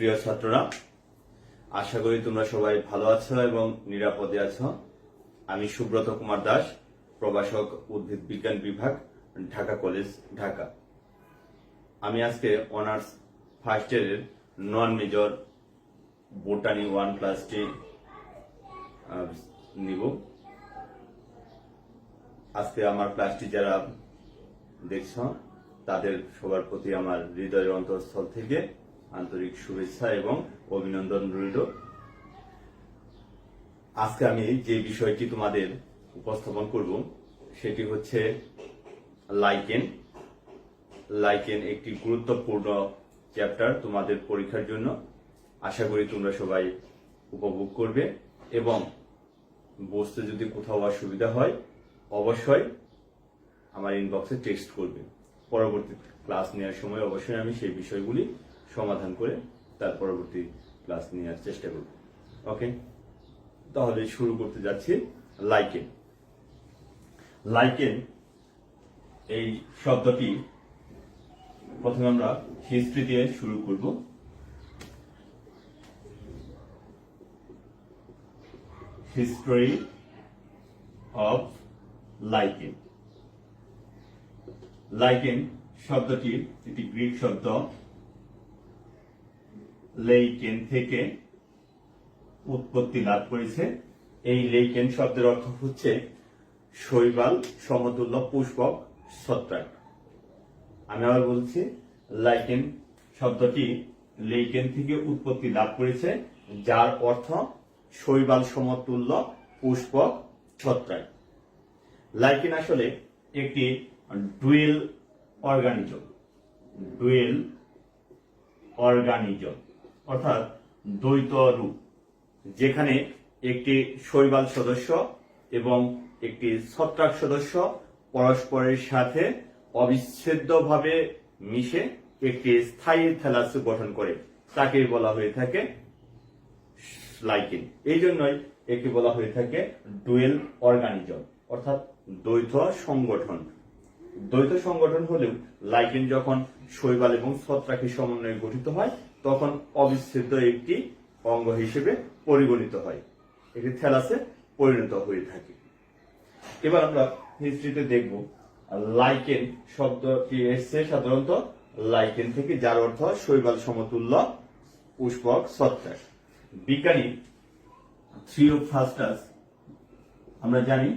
প্রিয় ছাত্ররা, আশা করি তোমরা সবাই ভালো আছো এবং নিরাপদে আছো। আমি সুব্রত কুমার দাস, প্রভাষক, উদ্ভিদ বিজ্ঞান বিভাগ, ঢাকা কলেজ, ঢাকা। আমি আজকে অনার্স ফার্স্ট ইয়ারের নন মেজর বোটানি 1+T নিব। আজকে আমার ক্লাসটি যারা দেখছ তাদের সবার প্রতি আমার হৃদয়ের অন্তঃস্থল থেকে আন্তরিক শুভেচ্ছা এবং অভিনন্দন রইল। আজকে আমি যে বিষয়টি তোমাদের উপস্থাপন করব সেটি হচ্ছে লাইকেন। লাইকেন একটি গুরুত্বপূর্ণ চ্যাপ্টার তোমাদের পরীক্ষার জন্য। আশা করি তোমরা সবাই উপভোগ করবে এবং বুঝতে যদি কোথাও অসুবিধা হয় অবশ্যই আমার ইনবক্সে টেক্সট করবে। পরবর্তী ক্লাস নেওয়ার সময় অবশ্যই আমি সেই বিষয়গুলি সমাধান করে তার পরবর্তী ক্লাস নেওয়ার চেষ্টা করব। ওকে, তাহলে শুরু করতে যাচ্ছি। লাইকেন। লাইকেন এই শব্দটি প্রথমে আমরা হিস্ট্রি দিয়ে শুরু করব। History of lichen. লাইকেন শব্দটি একটি গ্রিক শব্দ লেইকেন থেকে উৎপত্তি লাভ করেছে। এই লেইকেন শব্দের অর্থ হচ্ছে শৈবাল, সমতুল্য, পুষ্পক, ছত্রাক। আমি আবার বলছি, লাইকেন শব্দটি লেইকেন থেকে উৎপত্তি লাভ করেছে, যার অর্থ শৈবাল, সমতুল্য, পুষ্পক, ছত্রাক। লাইকেন আসলে একটি ডুয়েল অর্গানিজম। ডুয়েল অর্গানিজম অর্থাৎ দ্বৈত রূপ, যেখানে একটি শৈবাল সদস্য এবং একটি ছত্রাক সদস্য পরস্পরের সাথে অবিচ্ছেদ্যভাবে মিশে একটি স্থায়ী থ্যালাস গঠন করে, তাকে বলা হয়ে থাকে লাইকেন। এই জন্যই একে বলা হয়ে থাকে ডুয়েল অর্গানিজম অর্থাৎ দ্বৈত সংগঠন। দ্বৈত সংগঠন হলেও লাইকেন যখন শৈবাল এবং ছত্রাকের সমন্বয়ে গঠিত হয় তখন অবিচ্ছেদ্য একটি অঙ্গ হিসেবে পরিগণিত হয়, একটি থ্যালাসে পরিণত হয়ে থাকে। এবার আমরা হিস্ট্রিতে দেখব লাইকেন শব্দটি এসছে সাধারণত লাইকেন থেকে, যার অর্থ শৈবাল, সমতুল্য, পুষ্পক, ছত্রাক। বিজ্ঞানী থিওফ্রাস্টাস, আমরা জানি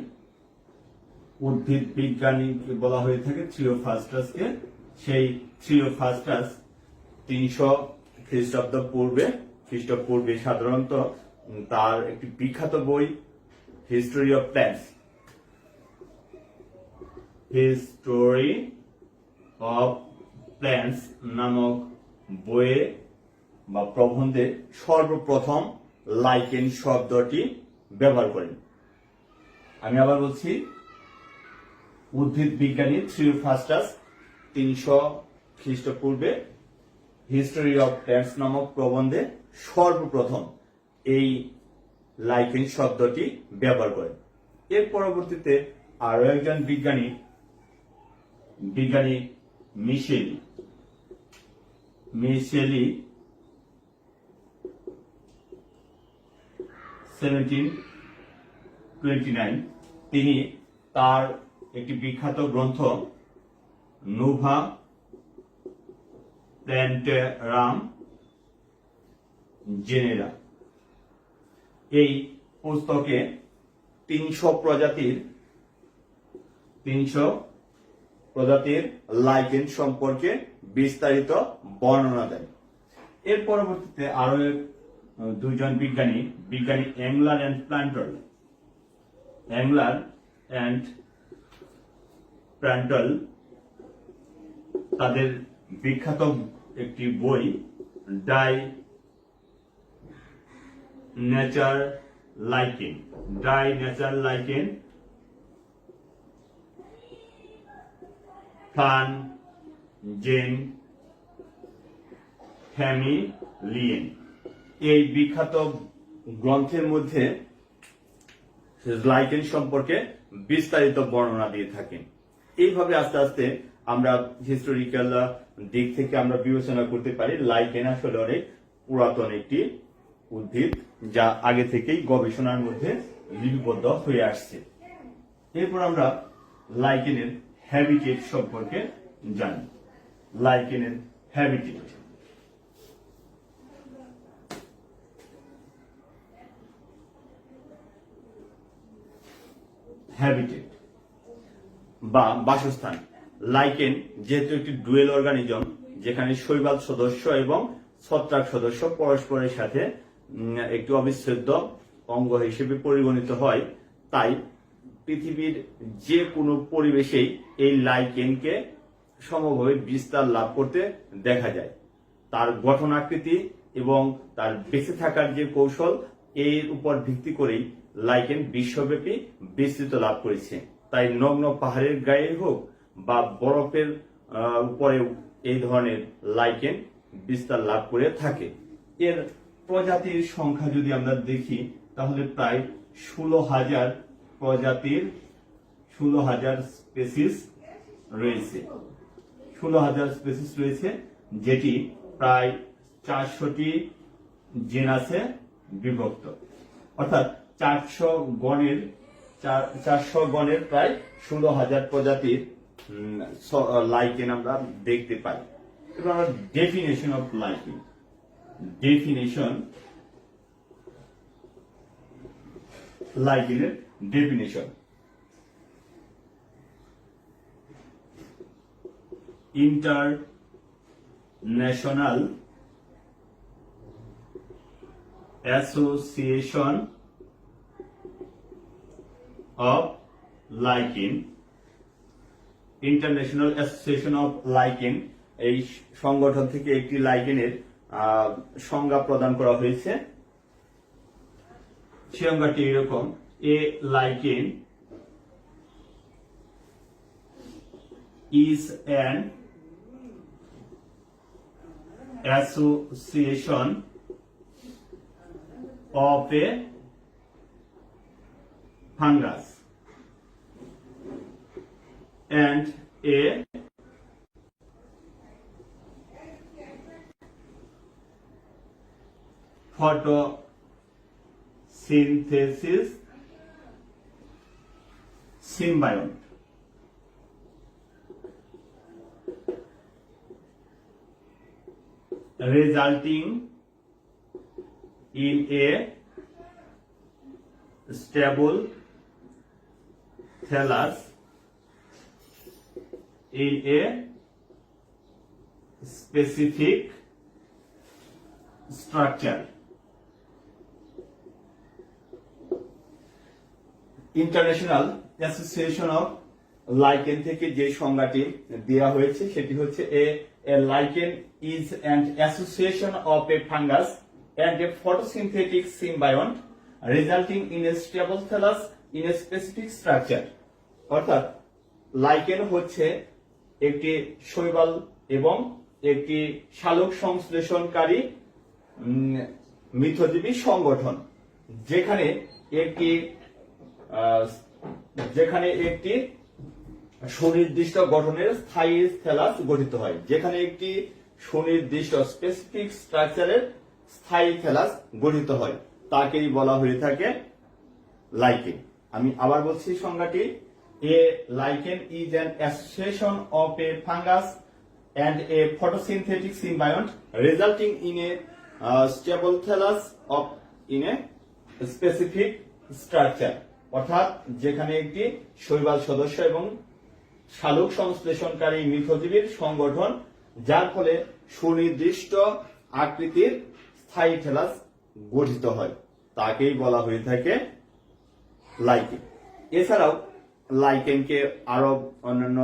উদ্ভিদ বিজ্ঞানীকে বলা হয়ে থাকে থিওফ্রাস্টাসকে। সেই থিওফ্রাস্টাস 300 খ্রিস্টপূর্বে সাধারণত তার একটি বিখ্যাত বই history of plants, history of plants নামক বইয়ে বা প্রবন্ধে সর্বপ্রথম লাইকেন শব্দটি ব্যবহার করেন। আমি আবার বলছি, উদ্ভিদ বিজ্ঞানী থিওফ্রাস্টাস 300 খ্রিস্টপূর্বে হিস্টোরি অফ প্ল্যান্টস নামক প্রবন্ধে সর্বপ্রথম এই লাইকেন শব্দটি ব্যবহার করেন। এর পরবর্তীতে আরো একজন বিজ্ঞানী মিশেলি 1729 তিনি তার একটি বিখ্যাত গ্রন্থ নোভা প্ল্যান্টেরাম জেনেরা, এই পুস্তকে 300 প্রজাতির লাইকেন সম্পর্কে বিস্তারিত বর্ণনা দেন। এর পরবর্তীতে আরো দুইজন বিজ্ঞানী অ্যাংলার এন্ড প্ল্যান্টল তাদের বিখ্যাত একটি বই die nature lichen plan gen ফ্যামিলিয়েন, এই বিখ্যাত গ্রন্থের মধ্যে লাইকেন সম্পর্কে বিস্তারিত বর্ণনা দিয়ে থাকেন। এইভাবে আস্তে আস্তে আমরা হিস্টোরিক্যাল দিক থেকে আমরা বিবেচনা করতে পারি লাইকেন আসলে অনেক পুরাতন একটি উদ্ভিদ, যা আগে থেকেই গবেষণার মধ্যে লিপিবদ্ধ হয়ে আসছে। এরপর আমরা লাইকেনের হ্যাবিটেট সম্পর্কে জানি। লাইকেনের হ্যাবিটেট হ্যাবিটেট বা বাসস্থান। লাইকেন যেহেতু একটি ডুয়েল অর্গানিজম, যেখানে শৈবাল সদস্য এবং ছত্রাক সদস্য পরস্পরের সাথে একটি অবিচ্ছেদ্য অঙ্গ হিসেবে পরিগণিত হয়, তাই পৃথিবীর যে কোনো পরিবেশেই এই লাইকেনকে সমভাবে বিস্তার লাভ করতে দেখা যায়। তার গঠন আকৃতি এবং তার বেঁচে থাকার যে কৌশল, এর উপর ভিত্তি করেই লাইকেন বিশ্বব্যাপী বিস্তৃত লাভ করেছে। তাই নগ্ন পাহাড়ের গায়ে হোক বা বরফের উপরে এই ধরনের লাইকেন বিস্তার লাভ করে থাকে। এর প্রজাতির সংখ্যা যদি আমরা দেখি, তাহলে প্রায় 16,000 প্রজাতির 16,000 স্পেসিস রয়েছে। 16,000 স্পেসিস রয়েছে, যেটি প্রায় 400টি জেনাসে বিভক্ত। অর্থাৎ 400 গণের প্রায় 16,000 প্রজাতির লাইকেন আমরা দেখতে পাই। এবার আমরা ডেফিনেশন অফ লাইকেন। লাইকেনের definition: international association of lichen. International association of lichen, এই সংগঠন থেকে একটি লাইকেনের সংজ্ঞা প্রদান করা হয়েছে। সংজ্ঞাটি এরকম: এ lichen is an association of a fungus and a photosynthesis symbiont resulting in a stable thallus in a specific structure. International association of lichen থেকে যে সংজ্ঞাটি দেওয়া হয়েছে সেটি হচ্ছে a lichen is an association of a fungus and a photosynthetic symbiont resulting in a stable thallus in a specific structure. অর্থাৎ lichen হচ্ছে একটি শৈবাল এবং একটি শালক সংশ্লেষণকারী মিথজীবী সংগঠন, যেখানে একটি সুনির্দিষ্ট গঠনের স্থায়ী থ্যালাস গঠিত হয়। যেখানে একটি সুনির্দিষ্ট স্পেসিফিক স্ট্রাকচারের স্থায়ী থ্যালাস গঠিত হয়, তাকেই বলা হয়ে থাকে লাইকেন। আমি আবার বলছি সংজ্ঞাটি: a lichen is an association of a fungus and a photosynthetic symbiont resulting in a stable thallus in a specific structure. অর্থাৎ যেখানে একটি শৈবাল সদস্য এবং শালক সংশ্লেষণকারী মিথজীবীর সংগঠন, যার ফলে সুনির্দিষ্ট আকৃতির স্থায়ী থ্যালাস গঠিত হয়, তাকেই বলা হয়ে থাকে লাইকেন। এছাড়াও লাইকেনকে আরো অন্যান্য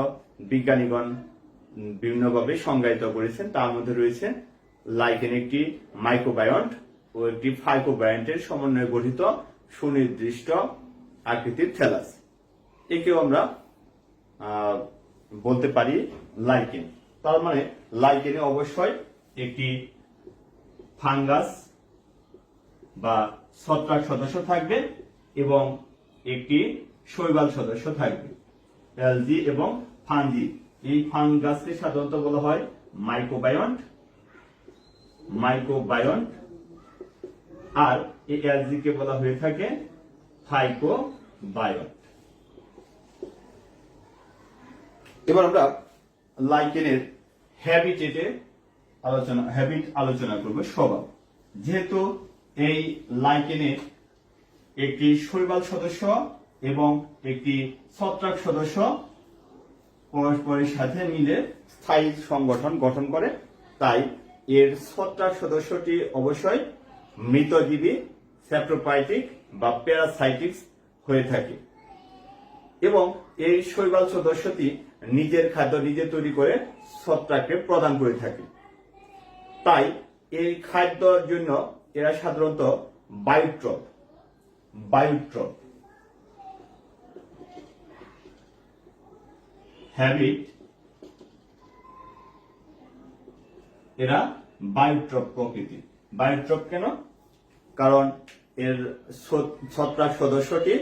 বিজ্ঞানীগণ বিভিন্নভাবে সংজ্ঞায়িত করেছেন। তার মধ্যে রয়েছে লাইকেন একটি মাইক্রোবায়ন্ট ও একটি ফাইকোবায়ন্টের সমন্বয়ে গঠিত সুনির্দিষ্ট আকৃতির থ্যালাস। একেও আমরা বলতে পারি লাইকেন। তার মানে লাইকেনে অবশ্যই একটি ফাঙ্গাস বা ছত্রাক সদস্য থাকবে এবং একটি শৈবাল সদস্য থাকবে, অ্যালজি এবং ফাঞ্জি। এই ফাঙ্গাসকে সাধারণত বলা হয় মাইক্রোবায়ন্ট, মাইক্রোবায়ন, আর এই অ্যালজি কে বলা হয়ে থাকে ফাইকোবায়ন। এবার আমরা লাইকেনের হ্যাবিট আলোচনা করব। স্বভাব, যেহেতু এই লাইকেনের একটি শৈবাল সদস্য এবং একটি ছত্রাক সদস্য পরস্পরের সাথে মিলে স্থায়ী সংগঠন গঠন করে, তাই এর ছত্রাক সদস্যটি অবশ্যই মৃতজীবী, স্যাপ্রোফাইটিক বা প্যারাসাইটিক হয়ে থাকে এবং এই শৈবাল সদস্যটি নিজের খাদ্য নিজে তৈরি করে ছত্রাককে প্রদান করে থাকে। তাই এই খাদ্যের জন্য এরা সাধারণত বায়োট্রপ হ্যাবিট, এরা বায়োট্রপ প্রকৃতির। বায়োট্রপ কেন? কারণ এর ছত্রাক সদস্যটি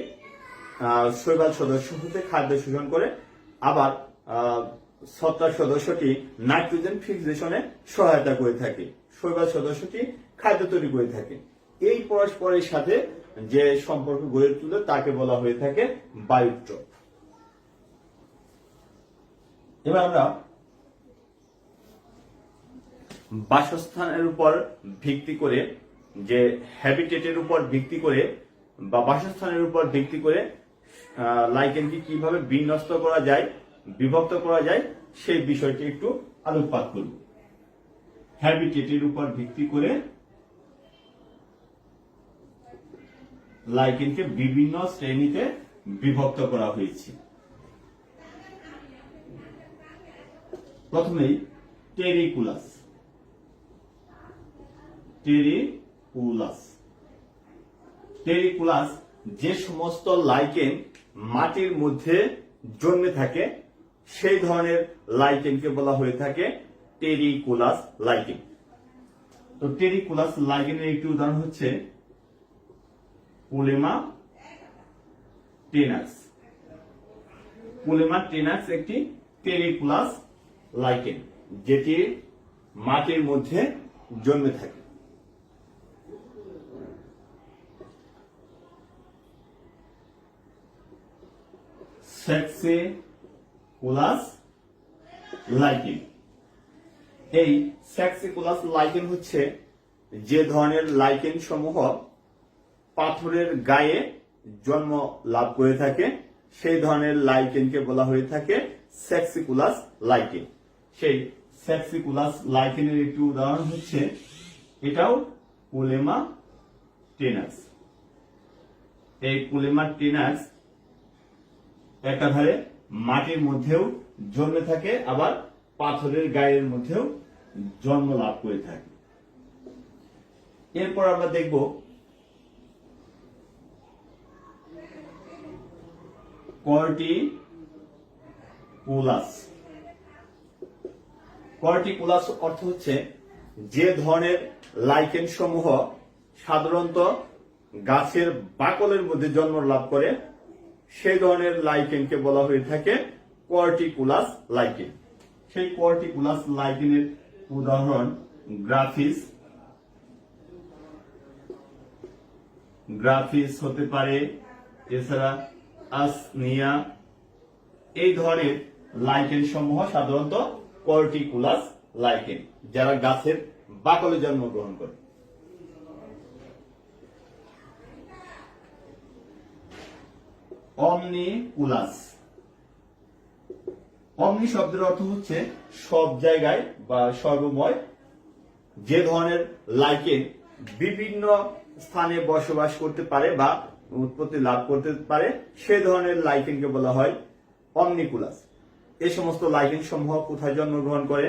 শৈবাল সদস্য হতে খাদ্য শোষণ করে, আবার ছত্রাক সদস্যটি নাইট্রোজেন ফিক্সেশনে সহায়তা করে থাকে, শৈবাল সদস্যটি খাদ্য তৈরি করে থাকে। এই পরস্পরের সাথে যে সম্পর্ক গড়ে তুলে তাকে বলা হয়ে থাকে বায়োট্রপ। এবার আমরা বাসস্থানের উপর ভিত্তি করে, যে হ্যাবিটেটের উপর ভিত্তি করে বা বাসস্থানের উপর ভিত্তি করে লাইকেনকে কিভাবে বিন্যস্ত করা যায়, বিভক্ত করা যায়, সেই বিষয়টি একটু আলোকপাত করব। হ্যাবিটেটের উপর ভিত্তি করে লাইকেনকে বিভিন্ন শ্রেণীতে বিভক্ত করা হয়েছে। প্রথমেই টেরিকুলাস। যে সমস্ত লাইকেন মাটির মধ্যে জন্মে থাকে সেই ধরনের লাইকেনকে বলা হয়ে থাকে টেরিকুলাস লাইকেন। তো টেরিকুলাস লাইকেনের একটি উদাহরণ হচ্ছে পোলেমা টেনাক্স একটি টেরিকুলাস লাইকেন, যেটি মাটির মধ্যে জন্মে থাকে। সেক্সিকুলাস লাইকেন। এই সেক্সিকুলাস লাইকেন হচ্ছে যে ধরনের লাইকেন সমূহ পাথরের গায়ে জন্ম লাভ করে থাকে, সেই ধরনের লাইকেনকে বলা হয়ে থাকে সেক্সিকুলাস লাইকেন। সেই সেক্সিকুলাস লাইকেনের একটি উদাহরণ হচ্ছে, এটাও পোলেমা টেনাক্স। এই পোলেমা টেনাক্স একাধারে মাটির মধ্যেও জন্মে থাকে, আবার পাথরের গায়ের মধ্যেও জন্ম লাভ করে থাকে। এরপর আমরা দেখব কর্টিকুলাস অর্থ হচ্ছে যে ধরনের লাইকেন সমূহ সাধারণত গাছের বাকলের মধ্যে জন্ম লাভ করে সেই ধরনের লাইকেনকে বলা হয়ে থাকে কর্টিকুলাস লাইকেন। সেই কর্টিকুলাস লাইকেনের উদাহরণ গ্রাফিস হতে পারে, এছাড়া আসনিয়া। এই ধরনের লাইকেন সমূহ সাধারণত কর্টিকুলাস লাইকেন, যারা গাছের বাকলে জন্মগ্রহণ করে। অমনিকুলাস। অমনি শব্দের অর্থ হচ্ছে সব জায়গায় বা সর্বময়। যে ধরনের লাইকেন বিভিন্ন স্থানে বসবাস করতে পারে বা উৎপত্তি লাভ করতে পারে সে ধরনের লাইকেনকে বলা হয় অমনিকুলাস। এই সমস্ত লাইকেন সমূহ কোথায় জন্মগ্রহণ করে?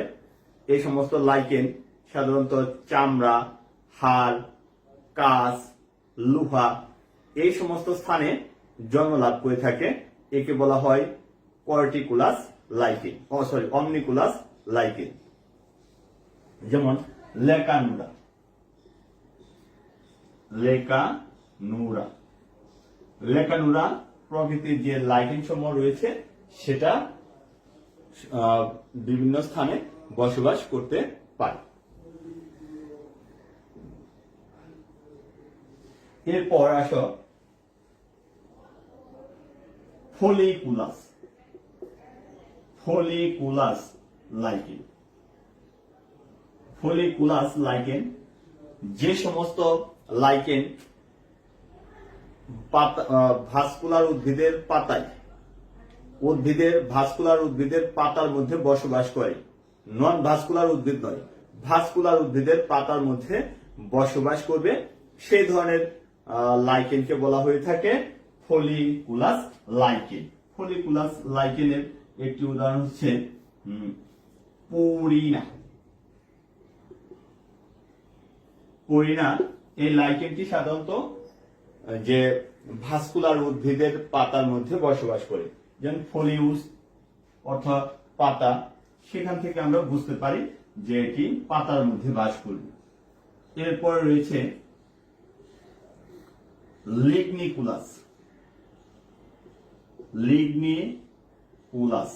এই সমস্ত লাইকেন সাধারণত চামড়া, হাড়, কাঁচ, লোহা এই সমস্ত স্থানে জন্ম লাভ করে থাকে। একে বলা হয় কর্টিকুলাস লাইকেন, অমনিকুলাস লাইকেন। যেমন লেকানুরা প্রকৃতির যে লাইকেন সমূহ রয়েছে সেটা বিভিন্ন স্থানে বসবাস করতে পারে। এরপর আসো ফলিকুলাস। ফলিকুলাস লাইকেন। ফলিকুলাস লাইকেন যে সমস্ত লাইকেন ভাস্কুলার উদ্ভিদের পাতায়, উদ্ভিদের পাতার মধ্যে বসবাস করে, নন ভাস্কুলার উদ্ভিদ নয়, ভাস্কুলার উদ্ভিদের পাতার মধ্যে বসবাস করবে, সেই ধরনের লাইকেনকে বলা হয়ে থাকে ফলিকুলাস লাইকেন। ফলিকুলাস লাইকেনের একটি উদাহরণ হচ্ছে পুরিনা। পুরিনা এই লাইকেনটি সাধারণত যে ভাস্কুলার উদ্ভিদের পাতার মধ্যে বসবাস করে, যেমন ফলিউস অর্থাৎ পাতা, সেখান থেকে আমরা বুঝতে পারি যে এটি পাতার মধ্যে বাস করবে। এরপর রয়েছে লিগনিকুলাস। লিগনিকুলাস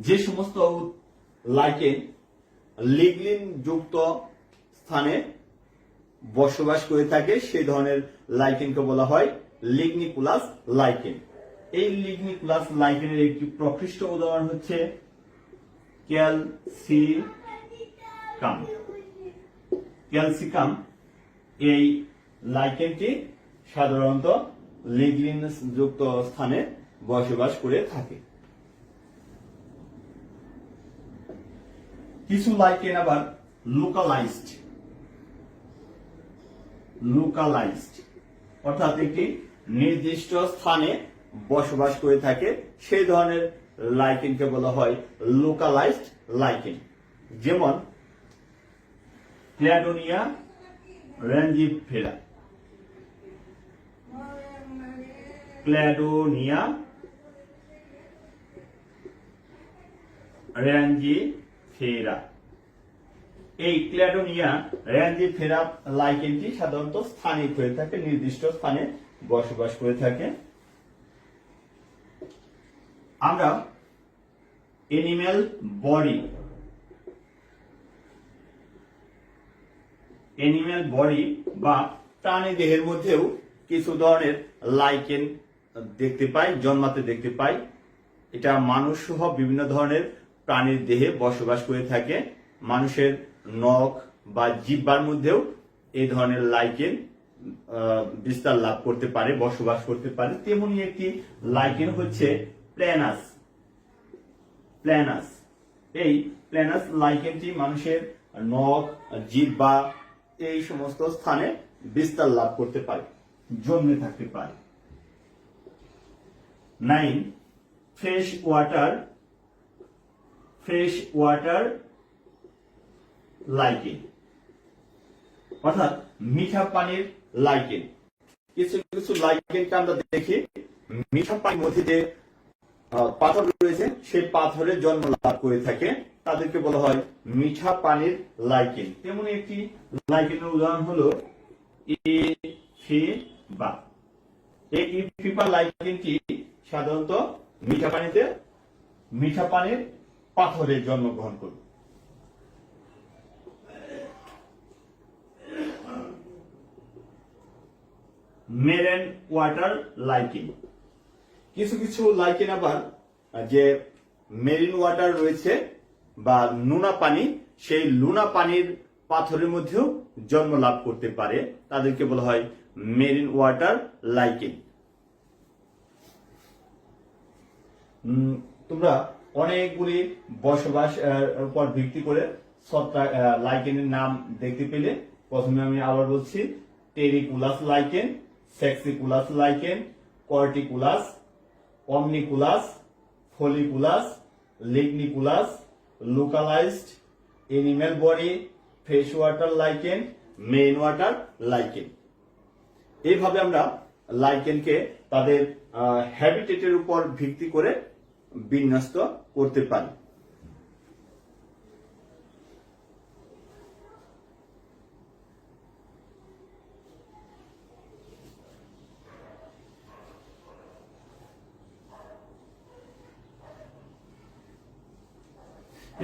যে সমস্ত লাইকেন লিগলিন যুক্ত স্থানে বসবাস করে থাকে, সেই ধরনের লাইকেনকে বলা হয় লিগনিকুলাস লাইকেন। এই লিগনিকুলাস লাইকেনের একটি প্রকৃষ্ট উদাহরণ হচ্ছে ক্যালসিকাম। ক্যালসিকাম এই লাইকেনটি সাধারণত লিগলিন যুক্ত স্থানে বসবাস করে থাকে। কিছু লাইকেন আবার লোকালাইজড। অর্থাৎ একটি নির্দিষ্ট স্থানে বসবাস করে থাকে, সেই ধরনের লাইকেনকে বলা হয় লোকালাইজড লাইকেন। যেমন ক্ল্যাডোনিয়া র্যাঞ্জিফেরা। ক্ল্যাডোনিয়া র্যাঞ্জিফেরা। এই ক্ল্যাডোনিয়া র্যাঞ্জিফেরা লাইকেনটি সাধারণত স্থানিক হয়ে থাকে, নির্দিষ্ট স্থানে বসবাস করে থাকে। আমরা এনিম্যাল বডি বা প্রাণী দেহের মধ্যেও কিছু ধরনের লাইকেন দেখতে পাই, জন্মাতে দেখতে পাই। এটা মানুষ সহ বিভিন্ন ধরনের প্রাণীর দেহে বসবাস করে থাকে। মানুষের নখ বা জিহ্বার মধ্যেও এই ধরনের লাইকেন বিস্তার লাভ করতে পারে, বসবাস করতে পারে। তেমনি একটি লাইকেন হচ্ছে প্ল্যানাস। এই প্ল্যানাস লাইকেনটি মানুষের নখ, জিহ্বা এই সমস্ত স্থানে বিস্তার লাভ করতে পারে, জন্মে থাকতে পারে। 9 ফ্রেশ ওয়াটার লাইকেন, অর্থাৎ মিঠা পানির লাইকেন। কিছু কিছু লাইকেনকে আমরা দেখি মিঠা পানির মধ্যে যে পাথর রয়েছে সেই পাথরের জন্ম লাভ করে থাকে, তাদেরকে বলা হয় মিঠা পানির লাইকেন। তেমন একটি লাইকেনের উদাহরণ হলো ইফিবা। এই ইফিবা লাইকেনটি সাধারণত মিঠা পানির পাথরের জন্মগ্রহণ করে। Marine water lichen. কিছু কিছু লাইকেন আবার যে মেরিন ওয়াটার রয়েছে বা লুনা পানি, সেই লুনা পানির পাথরের মধ্যেও জন্ম লাভ করতে পারে, তাদেরকে বলা হয় মেরিন ওয়াটার লাইকেন। তোমরা অনেকগুলি বসবাস উপর ভিত্তি করে লাইকেনের নাম দেখতে পেলে। প্রথমে আমি আবার বলছি, terricolous lichen, saxicolous lichen, corticolous, omnicolous, foliicolous, lignicolous, localised, animal body, fresh water lichen, main water lichen. এইভাবে আমরা লাইকেনকে তাদের হ্যাবিটেটের উপর ভিত্তি করে বিন্যস্ত করতে পারি।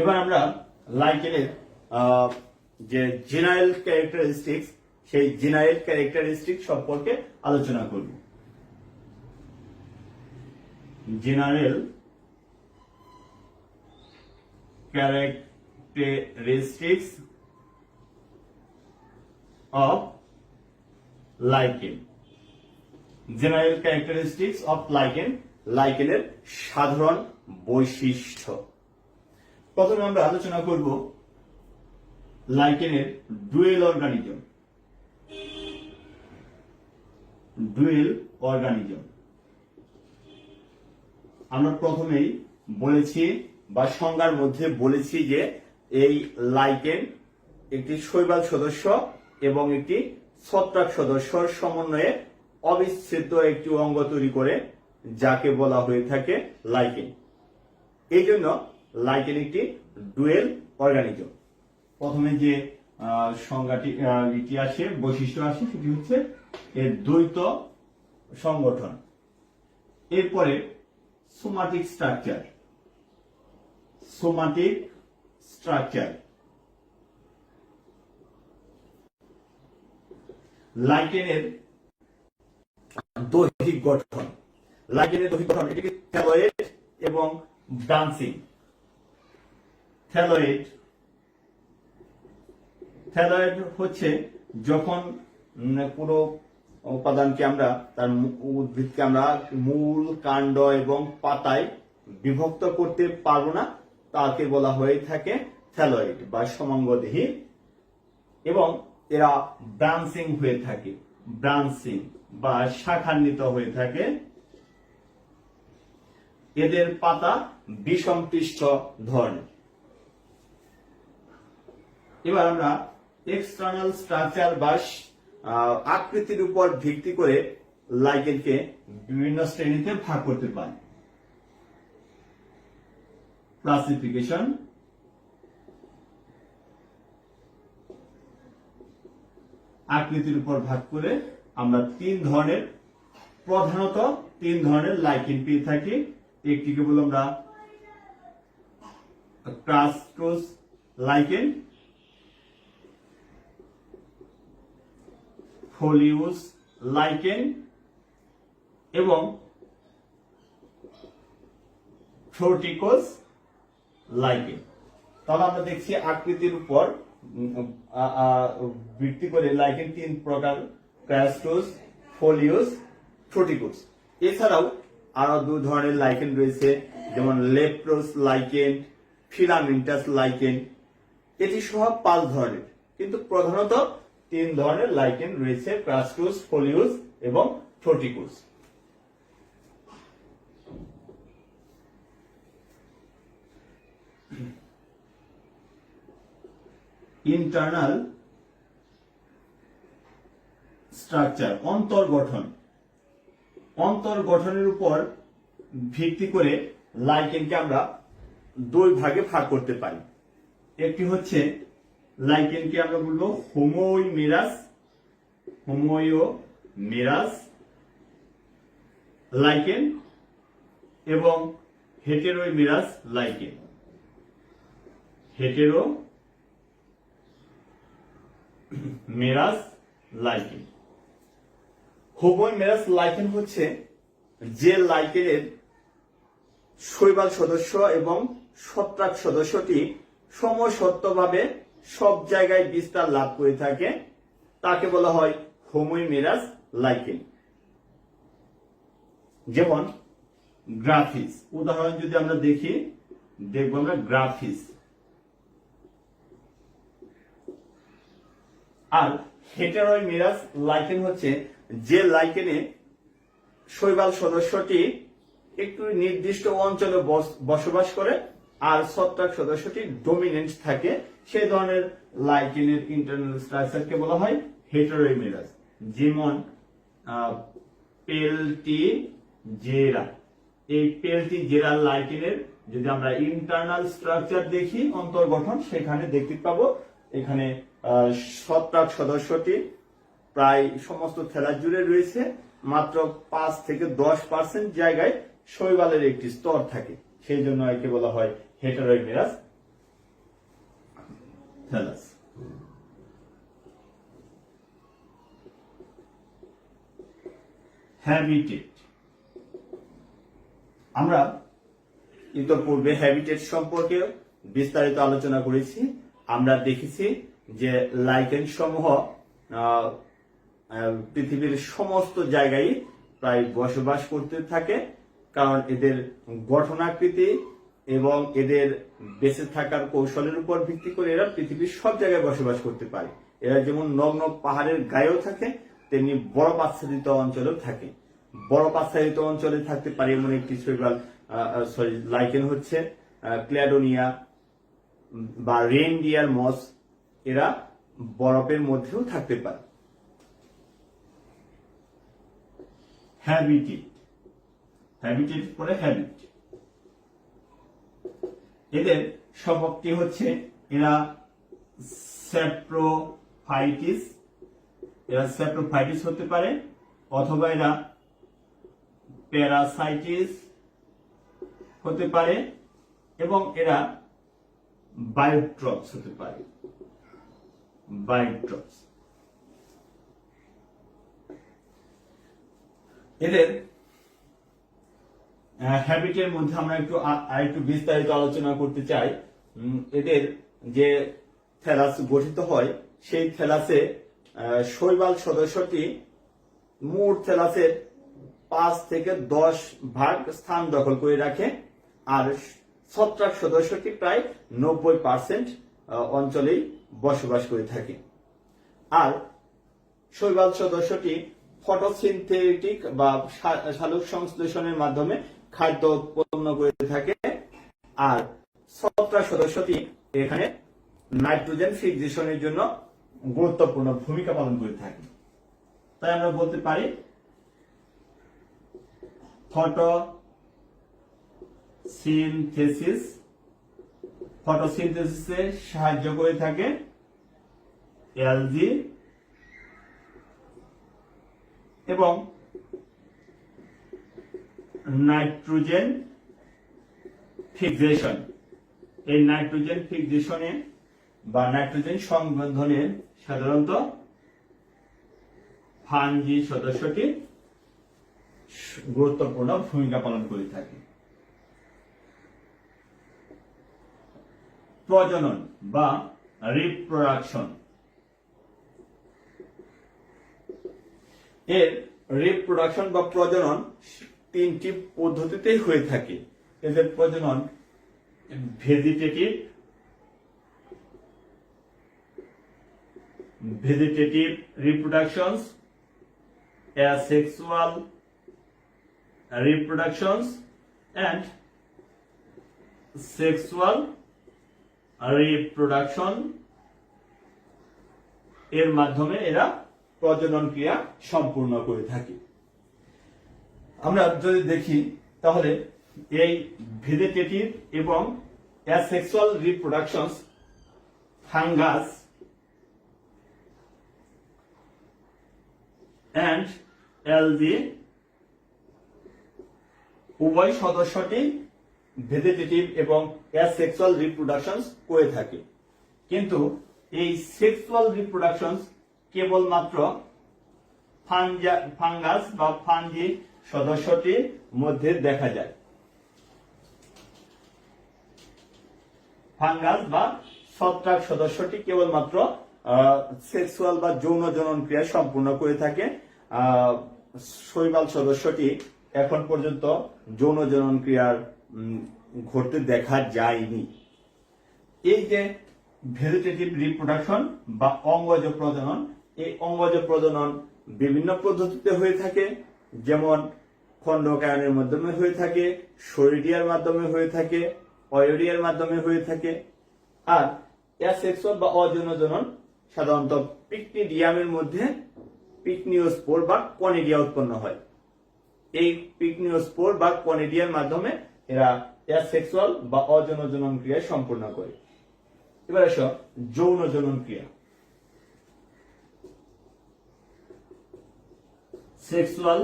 এবার আমরা লাইকেনের যে জেনারেল ক্যারেক্টারিস্টিক্স সেই জেনারেল ক্যারেক্টারিস্টিক সম্পর্কে আলোচনা করব। General characteristics of lichen. General characteristics of lichen, লাইকেনের সাধারণ বৈশিষ্ট্য। প্রথমে আমরা আলোচনা করব লাইকেনের ডুয়েল অর্গানিজম। ডুয়েল অর্গানিজম আমরা প্রথমেই বলেছি বা সংজ্ঞার মধ্যে বলেছি যে এই লাইকেন একটি শৈবাল সদস্য এবং একটি ছত্রাক সদস্যর সমন্বয়ে অবিচ্ছেদ্য একটি অঙ্গ তৈরি করে, যাকে বলা হয়ে থাকে লাইকেন। এই জন্য লাইকেন একটি ডুয়েল অর্গানিজম। প্রথমে যে সংজ্ঞাটি আসে, বৈশিষ্ট্য আসে, সেটি হচ্ছে এর দ্বৈত সংগঠন। এরপরে সোমাটিক স্ট্রাকচার। সোমাটিক স্ট্রাকচার লাইকেনের দৈহিক গঠন। লাইকেনের দৈহিক গঠন এটি থ্যালয়েড এবং ব্রাঞ্চিং। থ্যালয়েড হচ্ছে যখন পুরো উপাদানকে আমরা তার উদ্ভিদকে আমরা মূল, কাণ্ড এবং পাতায় বিভক্ত করতে পারবো না, তাকে বলা হয়ে থাকে থ্যালয়েড বা সমাঙ্গদেহী। এবং এরা ব্রাঞ্চিং হয়ে থাকে, ব্রাঞ্চিং বা শাখান্বিত হয়ে থাকে। এদের পাতা বিষমপৃষ্ঠ ধরনের। এবার আমরা এক্সটার্নাল স্ট্রাকচার বা আকৃতির উপর ভিত্তি করে লাইকেনকে বিভিন্ন শ্রেণীতে ভাগ করতে পারি। ক্লাসিফিকেশন। আকৃতির উপর ভাগ করে আমরা প্রধানত তিন ধরনের লাইকেন পেয়ে থাকি। একটিকে বলি আমরা ক্রাস্টোস লাইকেন, ফোলিউস লাইকেন এবং ফ্রুটিকোস লাইকেন। তাহলে আমরা দেখছি আকৃতির উপর ভিত্তি করে লাইকেন তিন প্রকার: ক্রাস্টোস, ফোলিউস, ফ্রুটিকোস। এছাড়াও আরো দুই ধরনের লাইকেন রয়েছে, যেমন লেপ্রোস লাইকেন, ফিলামেন্টাস লাইকেন। এটি সহ 5 ধরনের, কিন্তু প্রধানত 3 ধরনের লাইকেন রয়েছে: ক্রাস্টোস, ফোলিউস এবং ফ্রুটিকোস। Internal structure, অন্তর্গঠন। অন্তর্গঠনের উপর ভিত্তি করে লাইকেনকে আমরা 2 ভাগে ভাগ করতে পারি। একটি হচ্ছে লাইকেনকে আমরা বলবো হোমোইওমেরাস লাইকেন এবং হেটেরোইমেরাস লাইকেন। হেটেরোমেরাস লাইকেন। হোমোইমেরাস লাইকেন হচ্ছে যে লাইকেনের শৈবাল সদস্য এবং ছত্রাক সদস্যটি সমসত্ত্বভাবে সব জায়গায় বিস্তার লাভ করে থাকে, তাকে বলা হয় হোমোইমেরাস লাইকেন। যেমন গ্রাফিস, উদাহরণ যদি আমরা দেখবো আমরা গ্রাফিস। আর হেটেরোইমেরাস লাইকেন হচ্ছে যে লাইকেনে শৈবাল সদস্যটি একটু নির্দিষ্ট অঞ্চলে বসবাস করে আর ছত্রাক সদস্যটি ডমিনেন্ট থাকে, সেই ধরনের লাইকেনের ইন্টারনাল স্ট্রাকচারকে বলা হয় হেটেরোইমেরাস। যেমন পেলটিজেরা। এই পেলটিজেরা লাইকেনের যদি আমরা ইন্টারনাল স্ট্রাকচার দেখি, অন্তর্গঠন, সেখানে দেখতে পাবো এখানে ছত্রাক সদস্যটি প্রায় সমস্ত থ্যালা জুড়ে রয়েছে, মাত্র 5 থেকে 10% জায়গায় শৈবালের একটি স্তর থাকে, সেই জন্য একে বলা হয় হেটেরোইমেরাস থ্যালাস। হ্যাবিটেট। আমরা ইতোপূর্বে হ্যাবিটেট সম্পর্কে বিস্তারিত আলোচনা করেছি। আমরা দেখেছি যে লাইকেন সমূহ পৃথিবীর সমস্ত জায়গায় প্রায় বসবাস করতে থাকে, কারণ এদের গঠনাকৃতি এবং এদের বেঁচে থাকার কৌশলের উপর ভিত্তি করে এরা পৃথিবীর সব জায়গায় বসবাস করতে পারে। এরা যেমন নগ্ন পাহাড়ের গায়েও থাকে, তেমনি বরফ আচ্ছাদিত অঞ্চলেও থাকে। বরফ আচ্ছাদিত অঞ্চলে থাকতে পারে এমন একটি শৈবাল লাইকেন হচ্ছে ক্ল্যাডোনিয়া বা রেইনডিয়ার মস। এরা বরফের মধ্যেও থাকতে পারে। হ্যাবিটেট, হ্যাবিটেট পরে হ্যাবিট। এদের স্বভাবটি হচ্ছে এরা স্যাপ্রোফাইটিস, হতে পারে, অথবা এরা প্যারাসাইটিস হতে পারে, এবং এরা বায়োট্রপস হতে পারে। বায়োট্রপস এদের হ্যাবিটের মধ্যে আমরা একটু বিস্তারিত আলোচনা করতে চাই। এদের যে থ্যালাস গঠিত হয়, সেই থ্যালাসে শৈবাল সদস্যটি মোট থ্যালাসের 5 থেকে 10 ভাগ স্থান দখল করে রাখে, আর ছত্রাক সদস্যটি প্রায় 90% অঞ্চলেই বসবাস করে থাকে। আর শৈবাল সদস্যটি ফটোসিনথেটিক বা সালোক সংশ্লেষণের মাধ্যমে খাদ্য উৎপন্ন করে থাকে, আর ছত্রাক সদস্যটি এখানে নাইট্রোজেন ফিক্সেশনের জন্য গুরুত্বপূর্ণ ভূমিকা পালন করে থাকে। তাই আমরা বলতে পারি ফটোসিনথেসিসে সাহায্য করে থাকে অ্যালজি, এবং নাইট্রোজেন ফিক্সেশন, এই নাইট্রোজেন ফিক্সেশনে বা নাইট্রোজেন সংবন্ধনে সাধারণত ফাঞ্জি সদস্যটি গুরুত্বপূর্ণ ভূমিকা পালন করে থাকে। প্রজনন বা রিপ্রোডাকশন, এর রিপ্রোডাকশন বা প্রজনন 3টি পদ্ধতিতেই হয়ে থাকে। এদের প্রজনন vegetative reproductions, asexual reproductions and sexual reproduction এর মাধ্যমে এরা প্রজনন ক্রিয়া সম্পূর্ণ করে থাকে। আমরা যদি দেখি তাহলে এই ভেজিটেটিভ এবং asexual reproductions fungus and algae উভয় সদস্যটি ভেজিটেটিভ এবং অ্যাসেক্সুয়াল রিপ্রোডাকশনস করে থাকে, কিন্তু এই সেক্সুয়াল রিপ্রোডাকশনস কেবলমাত্র ফাঙ্গাস বা ফাঞ্জি সদস্যটির মধ্যে দেখা যায়। ফাঙ্গাস বা ছত্রাক সদস্যটি কেবলমাত্র সেক্সুয়াল বা যৌন জনন ক্রিয়া সম্পূর্ণ করে থাকে। শৈবাল সদস্যটি এখন পর্যন্ত যৌন জনন ক্রিয়ার ঘটতে দেখা যায়নি। এই যে ভেজিটেটিভ রিপ্রোডাকশন বা অঙ্গজ প্রজনন, এই অঙ্গজ প্রজনন বিভিন্ন পদ্ধতিতে হয়ে থাকে, যেমন খণ্ডকায়নের মাধ্যমে হয়ে থাকে, শরীরিয়ার মাধ্যমে হয়ে থাকে, অয়েরিয়ার মাধ্যমে হয়ে থাকে। আর অ্যাসেক্সুয়াল বা অযৌন জনন সাধারণত পিকনিডিয়ামের মধ্যে পিকনিওস্পোর বা কনিডিয়া উৎপন্ন হয়। এই পিকনিওস্পোর বা কনিডিয়ার মাধ্যমে এরা অ্যাসেক্সুয়াল বা অযৌন জনন ক্রিয়া সম্পূর্ণ করে। এবার আসো যৌন জনন ক্রিয়া। সেক্সুয়াল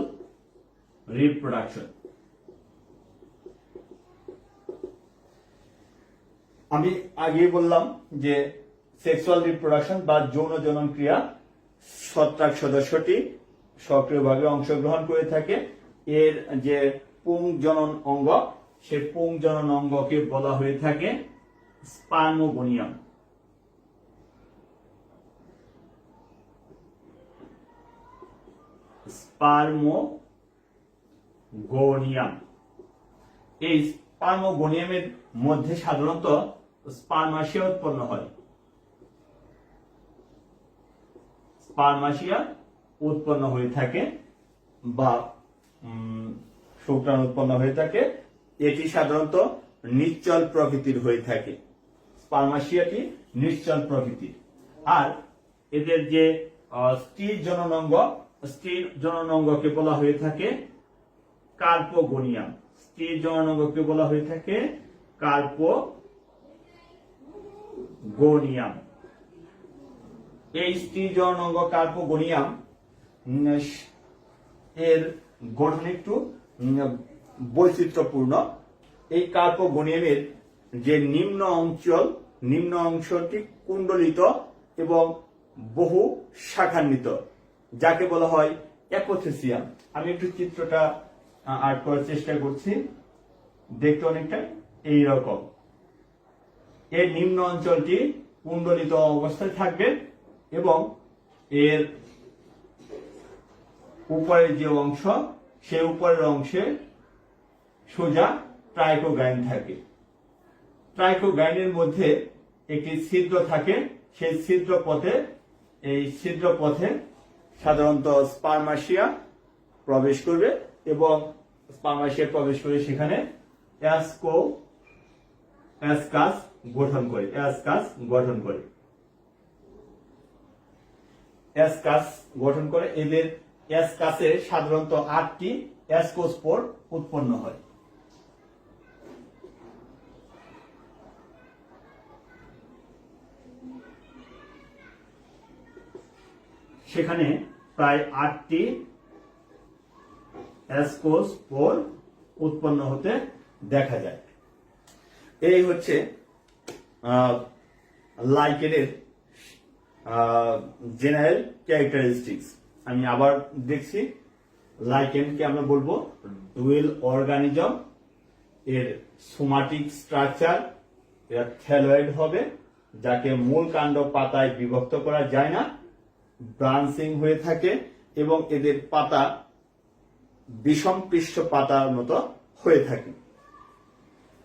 রিপ্রোডাকশন, আমি আগে বললাম যে সেক্সুয়াল রিপ্রোডাকশন বা যৌন জনন ক্রিয়া ছত্রাক সদস্যটি সক্রিয়ভাবে অংশগ্রহণ করে থাকে। এর যে পুংজনন অঙ্গ, সে পুংজনন অঙ্গকে বলা হয়ে থাকে স্পার্মোগোনিয়াম। স্পার্মোগোনিয়াম। এই স্পার্মোগোনিয়ামের মধ্যে সাধারণত স্পার্মাশিয়া উৎপন্ন হয়। স্পার্মাশিয়া উৎপন্ন হয়ে থাকে বা শুক্রাণু উৎপন্ন হয়ে থাকে। এটি সাধারণত নিশ্চল প্রকৃতির হয়ে থাকে। স্পার্মাশিয়াটি নিশ্চল প্রকৃতির। আর এদের যে স্ত্রী জননাঙ্গ, স্ত্রী জননাঙ্গকে বলা হয়ে থাকে কার্পোগোনিয়াম। স্ত্রী জননাঙ্গকে বলা হয়ে থাকে কার্পোগোনিয়াম। এই স্ত্রী জননাঙ্গ কার্পোগোনিয়াম এর গঠন একটু বৈচিত্র্যপূর্ণ। এই কার্পোগোনিয়ামের যে নিম্ন অংশটি কুণ্ডলিত এবং বহু শাখান্বিত, যাকে বলা হয় অ্যাপোথেসিয়াম। আমি একটু চিত্রটা আর্ট করার চেষ্টা করছি। দেখতে অনেকটা এইরকম। এর নিম্ন অঞ্চলটি কুণ্ডলিত অবস্থায় থাকবে এবং এর উপরের যে অংশ, সে উপরের অংশে সোজা ট্রাইকোগাইন থাকে। ট্রাইকোগাইনের মধ্যে একটি ছিদ্র থাকে। সেই ছিদ্র পথে সাধারণত স্পার্মাশিয়া প্রবেশ করবে এবং স্পার্মাশিয়া প্রবেশ করে সেখানে অ্যাসকাস গঠন করে। এদের অ্যাসকাসে সাধারণত 8টি অ্যাসকোস্পোর উৎপন্ন হয়। সেখানে প্রায় 8টি অ্যাসকোস্পোর উৎপন্ন হতে দেখা যায়। এই হচ্ছে লাইকেনের জেনারেল ক্যারেক্টারিস্টিক্স। আমি আবার দেখছি, লাইকেনকে আমরা বলবো ডুয়েল অর্গানিজম। এর সোমাটিক স্ট্রাকচার, এরা থ্যালয়েড হবে, যাকে মূল কাণ্ড পাতায় বিভক্ত করা যায় না, ব্রাঞ্চিং হয়ে থাকে এবং এদের পাতা বিষম পৃষ্ঠ পাতার মতো হয়ে থাকে।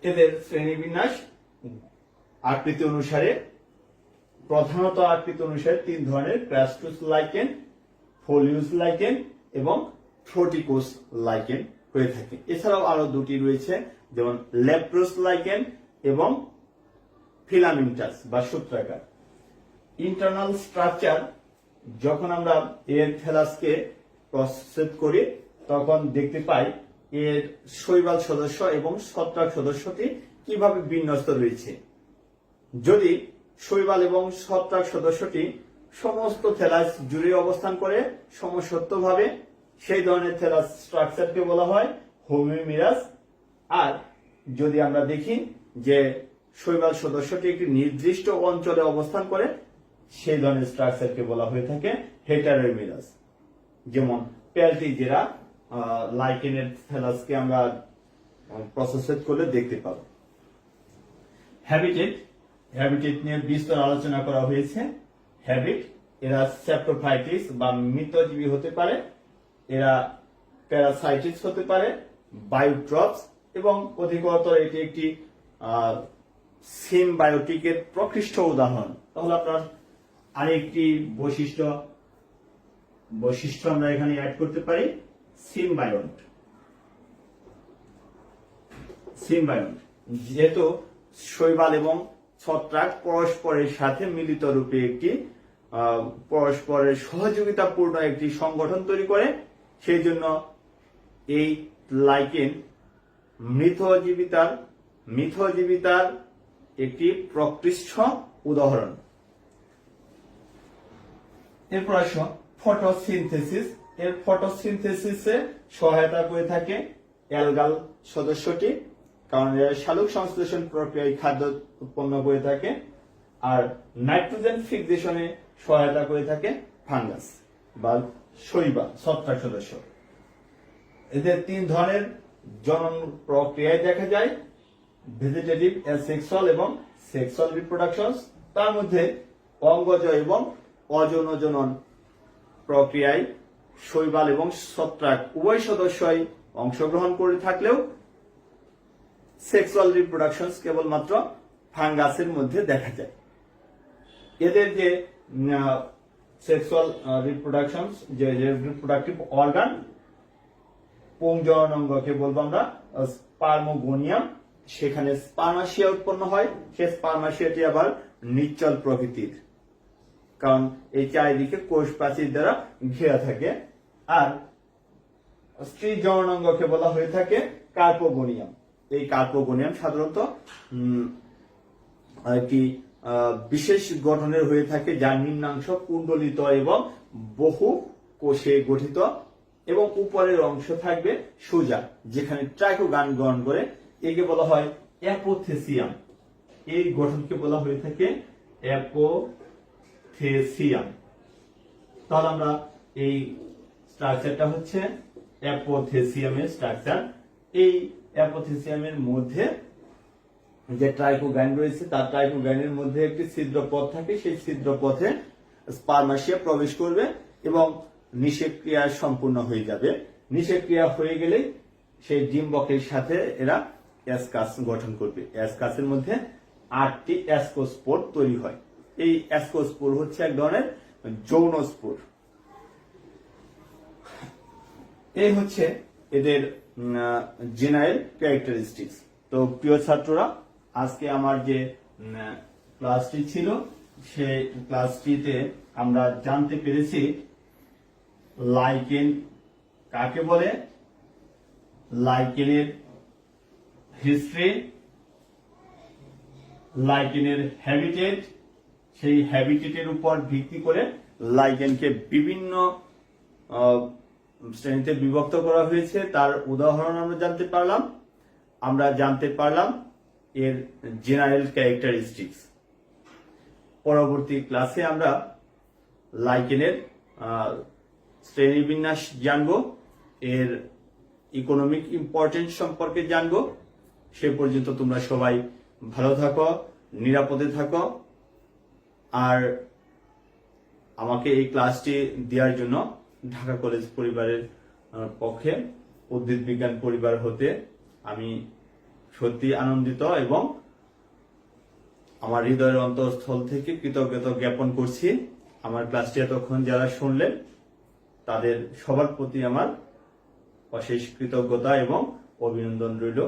এদের শ্রেণীবিন্যাস আকৃতি অনুসারে, প্রধানত আকৃতি অনুসারে 3 ধরনের: ক্রাস্টুস লাইকেন, ফোলিউস লাইকেন এবং ফ্রুটিকোস লাইকেন হয়ে থাকে। এছাড়াও আরো 2টি রয়েছে, যেমন লেপ্রোস লাইকেন এবং ফিলামেন্টাস বা সূত্রাকার। ইন্টারনাল স্ট্রাকচার, যখন আমরা এর থ্যালাসকে প্রসেস করি তখন দেখতে পাই এর শৈবাল সদস্য এবং ছত্রাক সদস্যটি কিভাবে বিন্যস্ত রয়েছে। যদি শৈবাল এবং ছত্রাক সদস্যটি সমস্ত থ্যালাস জুড়ে অবস্থান করে সমসত্বভাবে, সেই ধরনের থ্যালাস স্ট্রাকচারকে বলা হয় হোমিওমিরাস। আর যদি আমরা দেখি যে শৈবাল সদস্যটি একটি নির্দিষ্ট অঞ্চলে অবস্থান করে, সেই ধরনের স্ট্রাকচারকে বলা হয়ে থাকে হেটারোমিরাস। যেমন প্যালটিজেরা লাইকেনের থ্যালাসকে আমরা প্রসেস করলে দেখতে পাবো। হ্যাবিটেট নিয়ে বিস্তর আলোচনা করা হয়েছে। এরা স্যাপ্রোফাইটিস বা মৃতজীবী হতে পারে, এরা প্যারাসাইটিস হতে পারে, বায়োট্রপস, এবং অধিকতর এটি একটি সিমবায়োটিকের প্রকৃষ্ট উদাহরণ। তাহলে আপনার আরেকটি বৈশিষ্ট্য আমরা এখানে অ্যাড করতে পারি, সিমবায়ন্ট। যেহেতু শৈবাল এবং ছত্রাক পরস্পরের সাথে মিলিত রূপে একটি পরস্পরের সহযোগিতাপূর্ণ একটি সংগঠন তৈরি করে, সেই জন্য এই লাইকেন মৃতজীবিতার একটি প্রকৃষ্ট উদাহরণ। এরপর আসো ফটোসিনথেসিস। এর ফটোসিনথেসিসে সহায়তা করে থাকে অ্যালগাল সদস্যটি, কারণ এরা শালুক সংশ্লেষণ প্রক্রিয়ায় খাদ্য উৎপন্ন করে থাকে। আর নাইট্রোজেন ফিক্সেশনে সহায়তা করে থাকে ফাঙ্গাস বা শৈবাল ছত্রাক সদস্য। এদের 3 ধরনের জনন প্রক্রিয়ায় দেখা যায়, ভেজিটেটিভ, অ্যাসেক্সুয়াল এবং সেক্সুয়াল রিপ্রোডাকশন। তার মধ্যে অঙ্গজ এবং অযৌন প্রক্রিয়ায় শৈবাল এবং ছত্রাক উভয় সদস্যই অংশগ্রহণ করে থাকলেও সেক্সুয়াল রিপ্রোডাকশন কেবলমাত্র ফাঙ্গাসের মধ্যে দেখা যায়। এদের যে সেক্সুয়াল রিপ্রোডাকশন, যে রিপ্রোডাক্টিভ অর্গান, পুংজননাঙ্গকে বলবো আমরা স্পার্মোগোনিয়াম, সেখানে স্পার্মাশিয়া উৎপন্ন হয়। সে স্পার্মাশিয়াটি আবার নিশ্চল প্রকৃতির, কারণ এই চারিদিকে কোষ প্রাচীর দ্বারা ঘেরা থাকে। আর স্ত্রী জননাঙ্গকে বলা হয়ে থাকে কার্পোগোনিয়াম। এই কার্পোগোনিয়াম সাধারণত একটি বিশেষ গঠনের হয়ে থাকে, যার নিম্নাংশ কুণ্ডলিত এবং বহু কোষে গঠিত এবং উপরের অংশ থাকবে সোজা, যেখানে ট্রাইকোগান গ্রহণ করে। একে বলা হয় অ্যাপোথেসিয়াম। এই গঠনকে বলা হয়ে থাকে অ্যাপোথেসিয়াম। তাহলে আমরা এই স্ট্রাকচারটা হচ্ছে অ্যাপোথেসিয়ামের স্ট্রাকচার। এই অ্যাপোথেসিয়ামের মধ্যে যে ট্রাইকোগান রয়েছে, তার ট্রাইকোগানের মধ্যে একটি ছিদ্রপথ থাকে। সেই ছিদ্রপথে স্পার্মাশিয়া প্রবেশ করবে এবং নিষেক্রিয়া সম্পূর্ণ হয়ে যাবে। নিষেক্রিয়া হয়ে গেলে সেই ডিম্বকের সাথে এরা অ্যাসকাস গঠন করবে। অ্যাসকাসের মধ্যে 8টি অ্যাসকোস্পোর তৈরি হয়। এই অ্যাসকোস্পোর হচ্ছে এক ধরনের যৌন স্পোর। এই হচ্ছে এদের জেনারেল ক্যারেক্টারিস্টিক্স। তো প্রিয় ছাত্ররা, আজকে আমার যে ক্লাসটি ছিল, সেই ক্লাসটিতে আমরা জানতে পেরেছি লাইকেন কাকে বলে, লাইকেনের হিস্ট্রি, লাইকেনের হ্যাবিটেট, সেই হ্যাবিটেটের উপর ভিত্তি করে লাইকেনকে বিভিন্ন শ্রেণীতে বিভক্ত করা হয়েছে, তার উদাহরণ আমরা জানতে পারলাম। আমরা জানতে পারলাম এর জেনারেল ক্যারেক্টারিস্টিক্স। পরবর্তী ক্লাসে আমরা লাইকেনের শ্রেণীবিন্যাস জানবো, এর ইকোনমিক ইম্পর্টেন্স সম্পর্কে জানবো। সে পর্যন্ত তোমরা সবাই ভালো থাকো, নিরাপদে থাকো। আর আমাকে এই ক্লাসটি দেওয়ার জন্য ঢাকা কলেজ পরিবারের পক্ষে, উদ্ভিদ বিজ্ঞান পরিবার হতে আমি সত্যি আনন্দিত এবং আমার হৃদয়ের অন্তঃস্থল থেকে কৃতজ্ঞতা জ্ঞাপন করছি। আমার ক্লাসটি এতক্ষণ যারা শুনলেন, তাদের সবার প্রতি আমার অশেষ কৃতজ্ঞতা এবং অভিনন্দন রইল।